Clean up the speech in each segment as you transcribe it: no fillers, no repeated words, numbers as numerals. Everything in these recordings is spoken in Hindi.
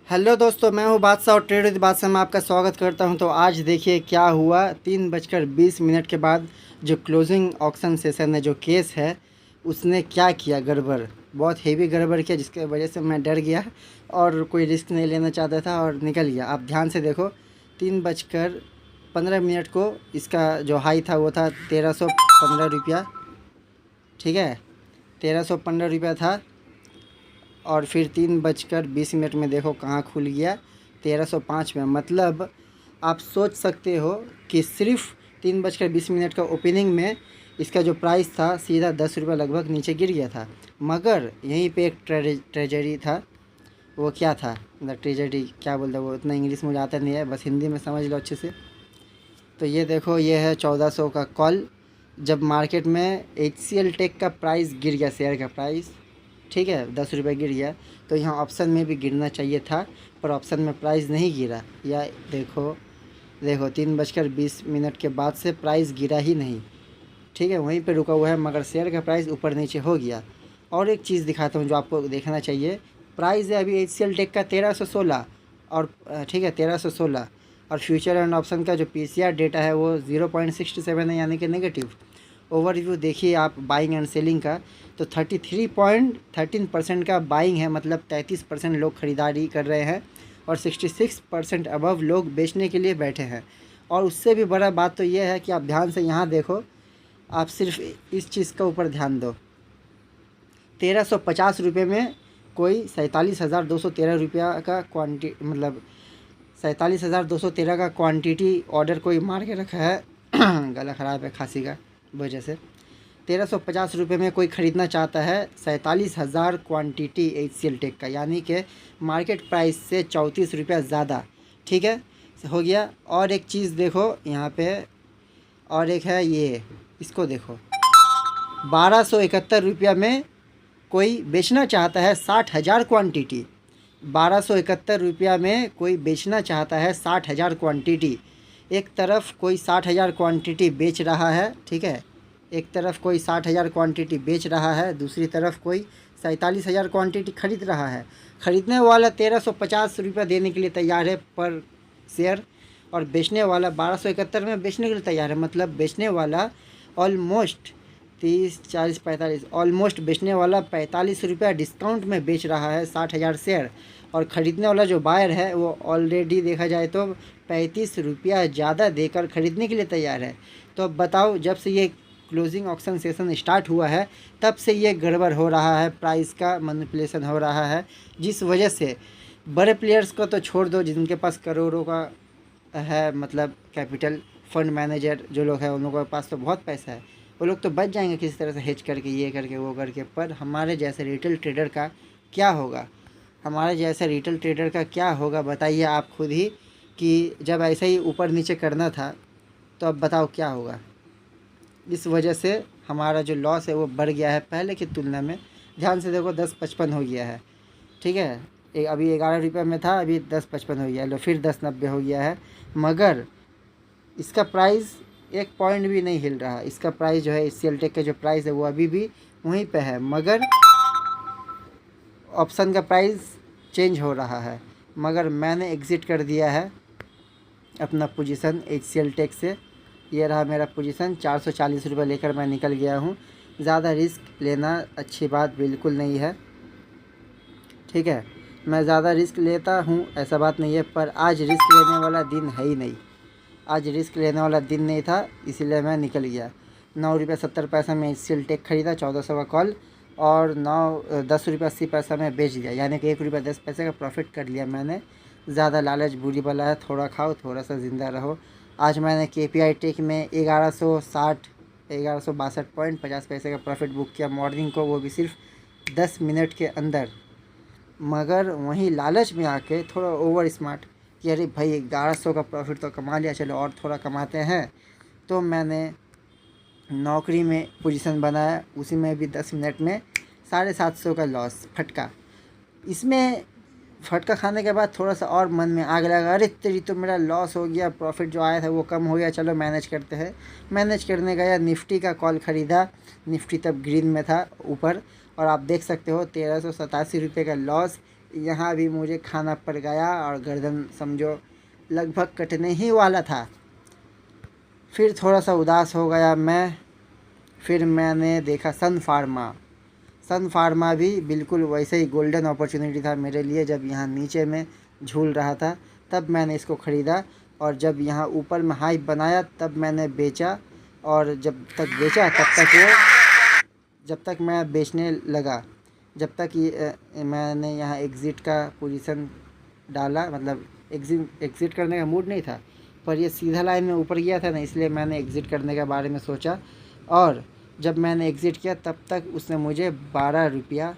हेलो दोस्तों, मैं हूं बादशाह और ट्रेड विद बादशाह में आपका स्वागत करता हूं। तो आज देखिए क्या हुआ। 3:20 के बाद जो क्लोजिंग ऑक्शन सेशन है, जो केस है, उसने क्या किया गड़बड़, बहुत हेवी गड़बड़ किया, जिसके वजह से मैं डर गया और कोई रिस्क नहीं लेना चाहता था और निकल गया। आप ध्यान से देखो, 3:15 को इसका जो हाई था वो था 1315 रुपया। ठीक है, 1315 रुपया था। और फिर 3:20 में देखो कहाँ खुल गया, 1305 में। मतलब आप सोच सकते हो कि सिर्फ 3:20 का ओपनिंग में इसका जो प्राइस था सीधा 10 रुपये लगभग नीचे गिर गया था। मगर यहीं पे एक ट्रेजरी था। वो क्या था, मतलब ट्रेजरी क्या बोलते हैं, वो इतना इंग्लिश मुझे आता नहीं है, बस हिंदी में समझ लो अच्छे से। तो ये देखो, ये है 1400 का कॉल। जब मार्केट में HCL टेक का प्राइस गिर गया, शेयर का प्राइस, ठीक है, 10 रुपये गिर गया, तो यहाँ ऑप्शन में भी गिरना चाहिए था, पर ऑप्शन में प्राइस नहीं गिरा। या देखो देखो 3:20 के बाद से प्राइस गिरा ही नहीं। ठीक है, वहीं पे रुका हुआ है, मगर शेयर का प्राइस ऊपर नीचे हो गया। और एक चीज़ दिखाता हूँ जो आपको देखना चाहिए। प्राइस है अभी HCL टेक का 1316, और ठीक है 1316, और फ्यूचर एंड ऑप्शन का जो PCR डेटा है वो 0.67 है, यानी कि नेगेटिव। ओवरव्यू देखिए आप बाइंग एंड सेलिंग का, तो 33.13% का बाइंग है, मतलब 33% लोग ख़रीदारी कर रहे हैं और 66% अबव लोग बेचने के लिए बैठे हैं। और उससे भी बड़ा बात तो ये है कि आप ध्यान से यहाँ देखो, आप सिर्फ इस चीज़ का ऊपर ध्यान दो। 1350 रुपये में कोई 47,213 का क्वान्टिटी, मतलब 47,213 का क्वांटिटी ऑर्डर कोई मार के रखा है। गला ख़राब है खांसी का वजह से। 1350 रुपये में कोई ख़रीदना चाहता है 47,000 क्वांटिटी HCL टेक का, यानी कि मार्केट प्राइस से 34 रुपया ज़्यादा। ठीक है, हो गया। और एक चीज़ देखो यहाँ पे, और एक है ये, इसको देखो, 1271 में कोई बेचना चाहता है 60,000 क्वांटिटी। 1271 में कोई बेचना चाहता है 60,000 क्वांटिटी। एक तरफ कोई 60,000 क्वांटिटी बेच रहा है, ठीक है, एक तरफ कोई 60,000 क्वांटिटी बेच रहा है, दूसरी तरफ कोई 47,000 क्वांटिटी ख़रीद रहा है। ख़रीदने वाला 1350 रुपये देने के लिए तैयार है पर शेयर, और बेचने वाला 1271 में बेचने के लिए तैयार है। मतलब बेचने वाला ऑलमोस्ट 30, 40, 45, ऑलमोस्ट बेचने वाला 45 रुपया डिस्काउंट में बेच रहा है 60,000 शेयर, और ख़रीदने वाला जो बायर है वो ऑलरेडी देखा जाए तो 35 रुपया ज़्यादा देकर ख़रीदने के लिए तैयार है। तो अब बताओ, जब से ये क्लोजिंग ऑक्शन सेशन स्टार्ट हुआ है तब से ये गड़बड़ हो रहा है, प्राइस का मैनिपुलेशन हो रहा है, जिस वजह से बड़े प्लेयर्स को तो छोड़ दो, जिनके पास करोड़ों का है, मतलब कैपिटल, फंड मैनेजर जो लोग हैं उन लोगों के पास तो बहुत पैसा है, वो लोग तो बच जाएंगे किसी तरह से हेज करके, ये करके वो करके। पर हमारे जैसे रिटेल ट्रेडर का क्या होगा, हमारे जैसे रिटेल ट्रेडर का क्या होगा, बताइए आप खुद ही। कि जब ऐसे ही ऊपर नीचे करना था तो अब बताओ क्या होगा। इस वजह से हमारा जो लॉस है वो बढ़ गया है पहले की तुलना में। ध्यान से देखो, 10.55 हो गया है। ठीक है, अभी 11 रुपये में था, अभी 10.55 हो गया है, लो फिर 10.90 हो गया है। मगर इसका प्राइस एक पॉइंट भी नहीं हिल रहा। इसका प्राइस जो है, HCL टेक का जो प्राइस है वो अभी भी वहीं पे है, मगर ऑप्शन का प्राइस चेंज हो रहा है। मगर मैंने एग्ज़िट कर दिया है अपना पोजीशन HCL टेक से। ये रहा मेरा पोजीशन, 440 रुपये लेकर मैं निकल गया हूँ। ज़्यादा रिस्क लेना अच्छी बात बिल्कुल नहीं है। ठीक है, मैं ज़्यादा रिस्क लेता हूँ ऐसा बात नहीं है, पर आज रिस्क लेने वाला दिन है ही नहीं। आज रिस्क लेने वाला दिन नहीं था, इसीलिए मैं निकल गया। 9 रुपये 70 में HCL टेक ख़रीदा, 1400 का कॉल, और 10 रुपये 80 में बेच दिया, यानी कि 1 रुपया 10 का प्रॉफिट कर लिया मैंने। ज़्यादा लालच बुरी बला है, थोड़ा खाओ थोड़ा सा ज़िंदा रहो। आज मैंने KPI टेक में 1162.50 का प्रॉफिट बुक किया मॉर्निंग को, वो भी सिर्फ 10 मिनट के अंदर। मगर वहीं लालच में आके थोड़ा ओवर स्मार्ट कि अरे भाई 1100 का प्रॉफिट तो कमा लिया, चलो और थोड़ा कमाते हैं, तो मैंने नौकरी में पोजीशन बनाया, उसी में भी 10 मिनट में 750 का लॉस, फटका। इसमें फटका खाने के बाद थोड़ा सा और मन में आग लगा, अरे तेरी तो मेरा लॉस हो गया, प्रॉफिट जो आया था वो कम हो गया, चलो मैनेज करते हैं। मैनेज करने गया, निफ्टी का कॉल ख़रीदा, निफ्टी तब ग्रीन में था ऊपर, और आप देख सकते हो 1387 रुपये का लॉस यहाँ भी मुझे खाना पड़ गया और गर्दन समझो लगभग कटने ही वाला था। फिर थोड़ा सा उदास हो गया मैं। फिर मैंने देखा सन फार्मा भी बिल्कुल वैसे ही गोल्डन अपॉर्चुनिटी था मेरे लिए। जब यहाँ नीचे में झूल रहा था तब मैंने इसको ख़रीदा, और जब यहाँ ऊपर में हाई बनाया तब मैंने बेचा। और जब तक बेचा जब तक मैं बेचने लगा, जब तक ये मैंने यहाँ एग्ज़िट का पोजीशन डाला, मतलब एग्ज़िट करने का मूड नहीं था, पर ये सीधा लाइन में ऊपर गया था ना, इसलिए मैंने एग्ज़िट करने के बारे में सोचा। और जब मैंने एग्ज़िट किया तब तक उसने मुझे 12 रुपया,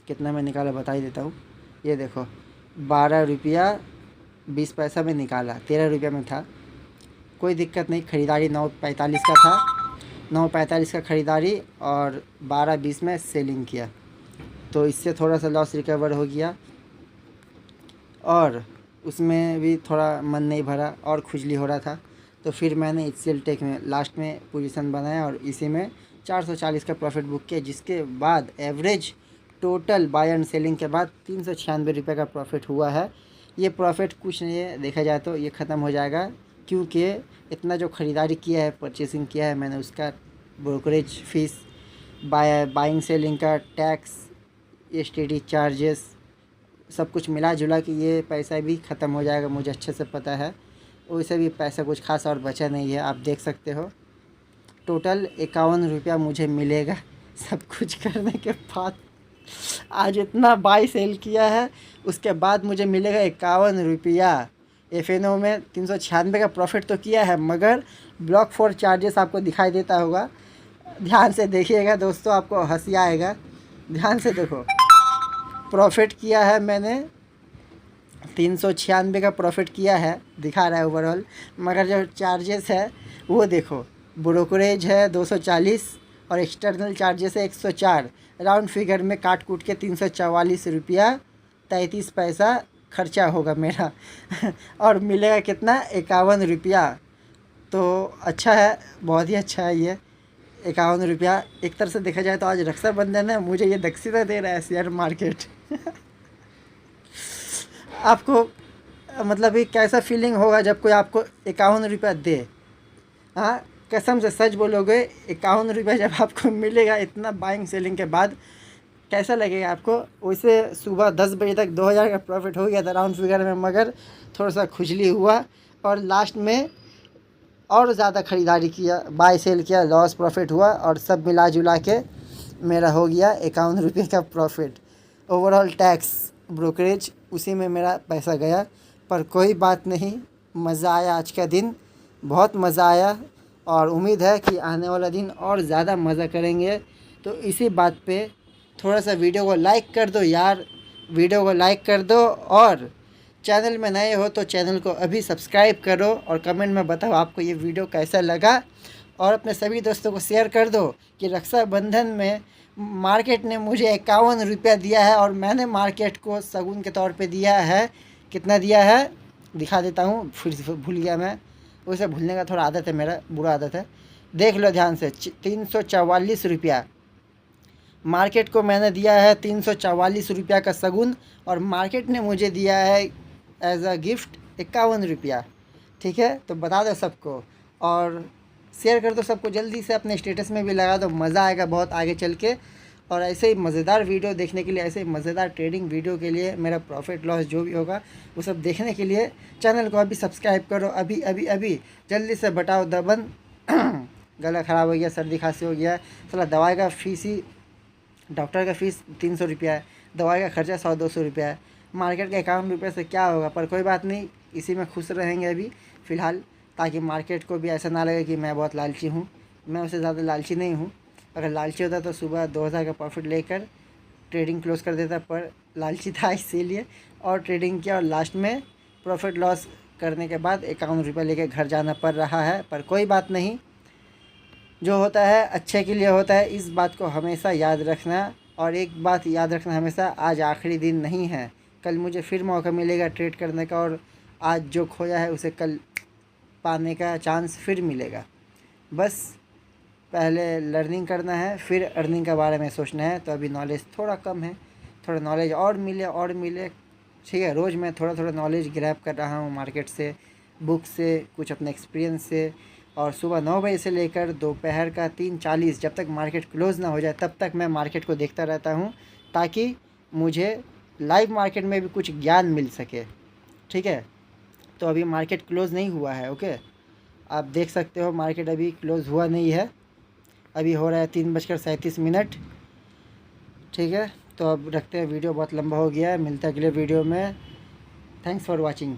कितना मैं निकाला बता ही देता हूँ। ये देखो 12 रुपया 20 पैसा में निकाला, 13 रुपया में था। कोई दिक्कत नहीं, ख़रीदारी 9.45 का था, 9.45 का ख़रीदारी और 12.20 में सेलिंग किया, तो इससे थोड़ा सा लॉस रिकवर हो गया। और उसमें भी थोड़ा मन नहीं भरा और खुजली हो रहा था, तो फिर मैंने HCL टेक में लास्ट में पोजीशन बनाया और इसी में 440 का प्रॉफिट बुक किया, जिसके बाद average total buy and selling के बाद 396 रुपये का प्रॉफिट हुआ है। ये प्रॉफिट कुछ नहीं है, देखा जाए तो ये ख़त्म हो जाएगा, क्योंकि इतना जो ख़रीदारी किया है, परचेसिंग किया है मैंने, उसका ब्रोकरेज फीस, बाइंग सेलिंग का टैक्स, STD चार्जेस, सब कुछ मिला जुला कि ये पैसा भी ख़त्म हो जाएगा, मुझे अच्छे से पता है। वैसे भी पैसा कुछ खास और बचा नहीं है, आप देख सकते हो। टोटल 51 रुपया मुझे मिलेगा सब कुछ करने के बाद। आज इतना बाई सेल किया है, उसके बाद मुझे मिलेगा 51 रुपया। FNO में 396 का प्रॉफिट तो किया है, मगर ब्लॉक फॉर चार्जेस आपको दिखाई देता होगा। ध्यान से देखिएगा दोस्तों, आपको हंसी आएगा, ध्यान से देखो। प्रॉफिट किया है मैंने 396 का प्रॉफिट किया है, दिखा रहा है ओवरऑल, मगर जो चार्जेस है वो देखो, ब्रोकरेज है 240 और एक्सटर्नल चार्जेस है 104, राउंड फिगर में काट कूट के 344 रुपया 33 पैसा खर्चा होगा मेरा और मिलेगा कितना, 51 रुपया। तो अच्छा है, बहुत ही अच्छा है ये 51 रुपया। एक तरह से देखा जाए तो आज रक्षाबंधन है, मुझे ये दक्षिणा दे रहा है शेयर मार्केट आपको मतलब ये कैसा फीलिंग होगा जब कोई आपको 51 रुपया दे। हाँ, कसम से सच बोलोगे, 51 रुपया जब आपको मिलेगा इतना बाइंग सेलिंग के बाद, कैसा लगेगा आपको। वैसे सुबह 10 बजे तक 2000 का प्रॉफिट हो गया था राउंड फिगर में, मगर थोड़ा सा खुजली हुआ और लास्ट में और ज़्यादा ख़रीदारी किया, बाय सेल किया, लॉस प्रॉफिट हुआ, और सब मिला जुला के मेरा हो गया 51 रुपये का प्रॉफिट। ओवरऑल टैक्स, ब्रोकरेज, उसी में मेरा पैसा गया, पर कोई बात नहीं, मज़ा आया। आज का दिन बहुत मज़ा आया और उम्मीद है कि आने वाला दिन और ज़्यादा मज़ा करेंगे। तो इसी बात पे थोड़ा सा वीडियो को लाइक कर दो यार, वीडियो को लाइक कर दो, और चैनल में नए हो तो चैनल को अभी सब्सक्राइब करो, और कमेंट में बताओ आपको ये वीडियो कैसा लगा, और अपने सभी दोस्तों को शेयर कर दो कि रक्षाबंधन में मार्केट ने मुझे 51 रुपया दिया है और मैंने मार्केट को शगुन के तौर पे दिया है। कितना दिया है दिखा देता हूँ, फिर से भूल गया मैं, उसे भूलने का थोड़ा आदत है मेरा, बुरा आदत है। देख लो ध्यान से, 344 रुपया मार्केट को मैंने दिया है, 344 रुपया का शगुन, और मार्केट ने मुझे दिया है एज अ गिफ्ट 51 रुपया। ठीक है, तो बता दो सबको और शेयर कर दो सबको, जल्दी से अपने स्टेटस में भी लगा दो, मज़ा आएगा बहुत आगे चल के। और ऐसे ही मज़ेदार वीडियो देखने के लिए, ऐसे ही मज़ेदार ट्रेडिंग वीडियो के लिए, मेरा प्रॉफिट लॉस जो भी होगा वो सब देखने के लिए चैनल को अभी सब्सक्राइब करो, अभी अभी अभी जल्दी से बटाओ दबन गला ख़राब हो गया, सर्दी खांसी हो गया, साला दवाई का फ़ीस ही, डॉक्टर का फ़ीस 300 रुपया है, दवाई का खर्चा 100-200 रुपया है, मार्केट के 51 रुपये से क्या होगा। पर कोई बात नहीं, इसी में खुश रहेंगे अभी फ़िलहाल, ताकि मार्केट को भी ऐसा ना लगे कि मैं बहुत लालची हूँ। मैं उससे ज़्यादा लालची नहीं हूँ, अगर लालची होता तो सुबह 2000 का प्रॉफिट लेकर ट्रेडिंग क्लोज़ कर देता, पर लालची था इसीलिए और ट्रेडिंग किया, और लास्ट में प्रॉफिट लॉस करने के बाद 51 रुपये लेकर घर जाना पड़ रहा है। पर कोई बात नहीं, जो होता है अच्छे के लिए होता है, इस बात को हमेशा याद रखना। और एक बात याद रखना हमेशा, आज आखिरी दिन नहीं है, कल मुझे फिर मौका मिलेगा ट्रेड करने का, और आज जो खोया है उसे कल पाने का चांस फिर मिलेगा। बस पहले लर्निंग करना है, फिर अर्निंग के बारे में सोचना है। तो अभी नॉलेज थोड़ा कम है, थोड़ा नॉलेज और मिले। ठीक है, रोज़ मैं थोड़ा थोड़ा नॉलेज ग्रैब कर रहा हूँ मार्केट से, बुक से, कुछ अपने एक्सपीरियंस से। और सुबह 9 बजे से लेकर दोपहर का 3:40 जब तक मार्केट क्लोज़ ना हो जाए तब तक मैं मार्केट को देखता रहता हूँ, ताकि मुझे लाइव मार्केट में भी कुछ ज्ञान मिल सके। ठीक है, तो अभी मार्केट क्लोज़ नहीं हुआ है। ओके, आप देख सकते हो मार्केट अभी क्लोज़ हुआ नहीं है, अभी हो रहा है 3:37। ठीक है, तो अब रखते हैं, वीडियो बहुत लंबा हो गया है, मिलता है अगले वीडियो में। Thanks for watching.